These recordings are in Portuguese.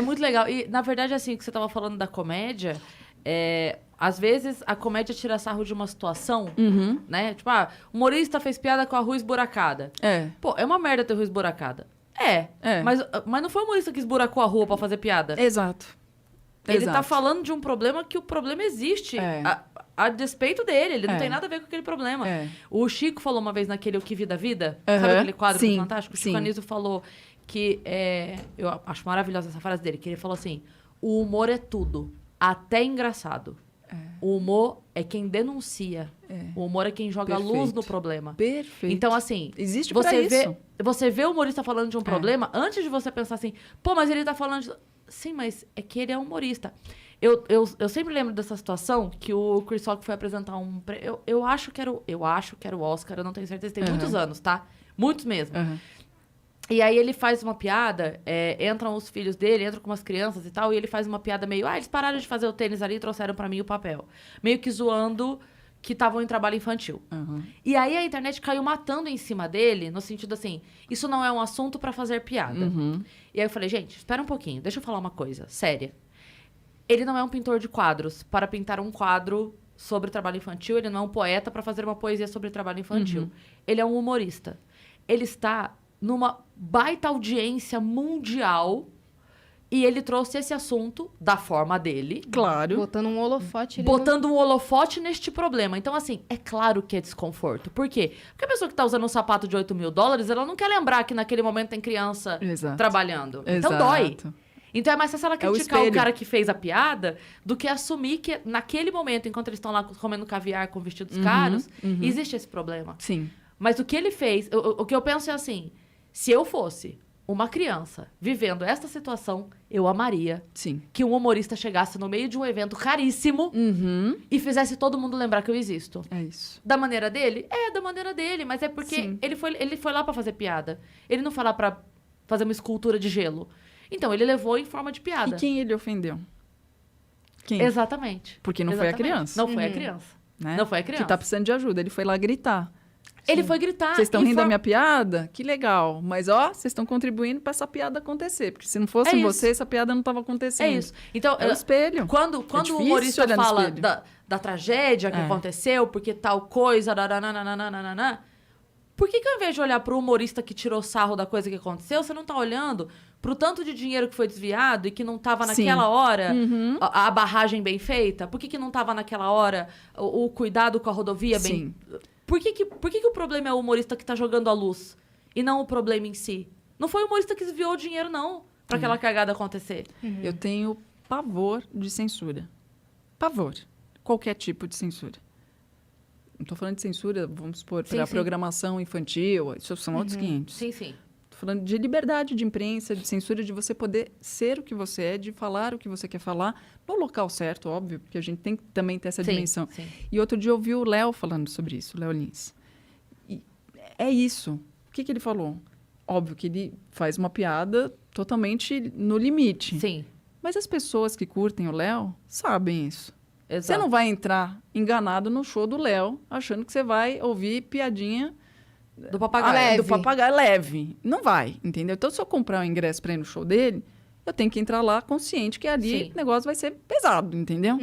É muito legal. E, na verdade, assim, o que você tava falando da comédia, às vezes a comédia tira sarro de uma situação, né? Tipo, o humorista fez piada com a rua esburacada. Pô, é uma merda ter rua esburacada. Mas não foi o humorista que esburacou a rua pra fazer piada. Exato. Ele tá falando de um problema que o problema existe. A despeito dele, ele não tem nada a ver com aquele problema. O Chico falou uma vez naquele O Que Vida Vida, sabe aquele quadro do Fantástico? O Chico Anísio falou que, eu acho maravilhosa essa frase dele, que ele falou assim, o humor é tudo, até engraçado. O humor é quem denuncia. O humor é quem joga luz no problema. Perfeito. Então, assim, existe pra isso. Você vê o humorista falando de um problema, antes de você pensar assim, pô, mas ele tá falando de... Sim, mas é que ele é humorista. Eu sempre lembro dessa situação que o Chris Rock foi apresentar um... Eu acho que era o Oscar, eu não tenho certeza. Tem muitos anos, tá? Muitos mesmo. E aí ele faz uma piada, entram os filhos dele, entram com umas crianças e tal, e ele faz uma piada meio... eles pararam de fazer o tênis ali e trouxeram pra mim o papel. Meio que zoando que estavam em trabalho infantil. E aí a internet caiu matando em cima dele, no sentido assim, isso não é um assunto pra fazer piada. E aí eu falei, gente, espera um pouquinho, deixa eu falar uma coisa séria. Ele não é um pintor de quadros para pintar um quadro sobre trabalho infantil, ele não é um poeta para fazer uma poesia sobre trabalho infantil. Ele é um humorista. Ele está numa baita audiência mundial e ele trouxe esse assunto da forma dele. Claro. Botando um holofote. Botando um holofote neste problema. Então, assim, é claro que é desconforto. Por quê? Porque a pessoa que tá usando um sapato de $8 mil, ela não quer lembrar que naquele momento tem criança trabalhando. Então dói. Então é mais fácil ela criticar o cara que fez a piada do que assumir que naquele momento, enquanto eles estão lá comendo caviar com vestidos caros, existe esse problema. Sim. Mas o que ele fez... O que eu penso é assim... Se eu fosse uma criança vivendo esta situação, eu amaria que um humorista chegasse no meio de um evento caríssimo e fizesse todo mundo lembrar que eu existo. É isso. Da maneira dele? Da maneira dele. Mas é porque ele foi lá pra fazer piada. Ele não foi lá pra fazer uma escultura de gelo. Então, ele levou em forma de piada. E quem ele ofendeu? Quem? Exatamente. Porque não foi a criança. Não foi a criança. Né? Não foi a criança. Que tá precisando de ajuda. Ele foi lá gritar. Ele foi gritar. Vocês estão rindo da minha piada? Que legal. Mas, vocês estão contribuindo para essa piada acontecer. Porque se não fossem vocês, essa piada não estava acontecendo. É isso. Então, é o espelho. Quando o humorista fala da tragédia que aconteceu, porque tal coisa, por que ao invés de olhar pro humorista que tirou sarro da coisa que aconteceu, você não tá olhando pro tanto de dinheiro que foi desviado e que não tava naquela hora a barragem bem feita? Por que não tava naquela hora o cuidado com a rodovia bem... Por que o problema é o humorista que tá jogando a luz e não o problema em si? Não foi o humorista que desviou o dinheiro, não, pra aquela cagada acontecer. Eu tenho pavor de censura. Pavor. Qualquer tipo de censura. Não tô falando de censura, vamos supor, para programação infantil, isso são outros 500. Sim. Tô falando de liberdade de imprensa, de censura, de você poder ser o que você é, de falar o que você quer falar, no local certo, óbvio, porque a gente tem que também ter essa dimensão. Sim. E outro dia eu ouvi o Léo falando sobre isso, o Léo Lins. E é isso. O que ele falou? Óbvio que ele faz uma piada totalmente no limite. Sim. Mas as pessoas que curtem o Léo sabem isso. Exato. Você não vai entrar enganado no show do Léo, achando que você vai ouvir piadinha do papagaio. Do papagaio leve. Não vai, entendeu? Então, se eu comprar um ingresso para ir no show dele, eu tenho que entrar lá consciente que ali o negócio vai ser pesado, entendeu?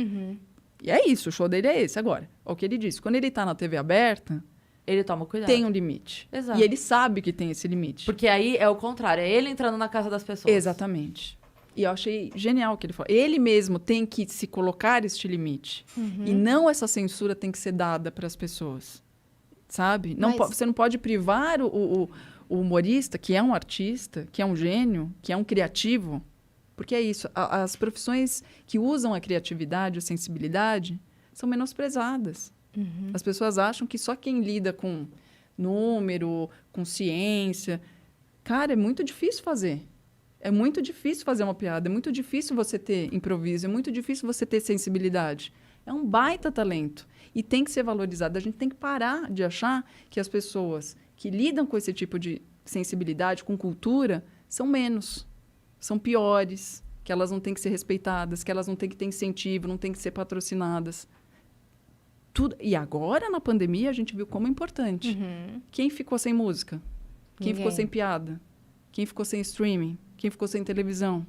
E é isso, o show dele é esse. Agora, é o que ele disse. Quando ele tá na TV aberta, ele toma cuidado. Tem um limite. Exato. E ele sabe que tem esse limite. Porque aí é o contrário, é ele entrando na casa das pessoas. Exatamente. E eu achei genial o que ele falou. Ele mesmo tem que se colocar este limite. E não essa censura tem que ser dada para as pessoas. Sabe? Não você não pode privar o humorista, que é um artista, que é um gênio, que é um criativo. Porque é isso. As profissões que usam a criatividade, a sensibilidade, são menosprezadas. As pessoas acham que só quem lida com número, com ciência... Cara, é muito difícil fazer. É muito difícil fazer uma piada, é muito difícil você ter improviso, é muito difícil você ter sensibilidade. É um baita talento e tem que ser valorizado. A gente tem que parar de achar que as pessoas que lidam com esse tipo de sensibilidade, com cultura, são menos, são piores, que elas não têm que ser respeitadas, que elas não têm que ter incentivo, não têm que ser patrocinadas. Tudo. E agora, na pandemia, a gente viu como é importante. Quem ficou sem música? Quem ficou sem piada? Quem ficou sem streaming? Quem ficou sem televisão?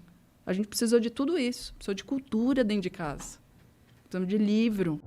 A gente precisou de tudo isso. Precisou de cultura dentro de casa. Precisamos de livro.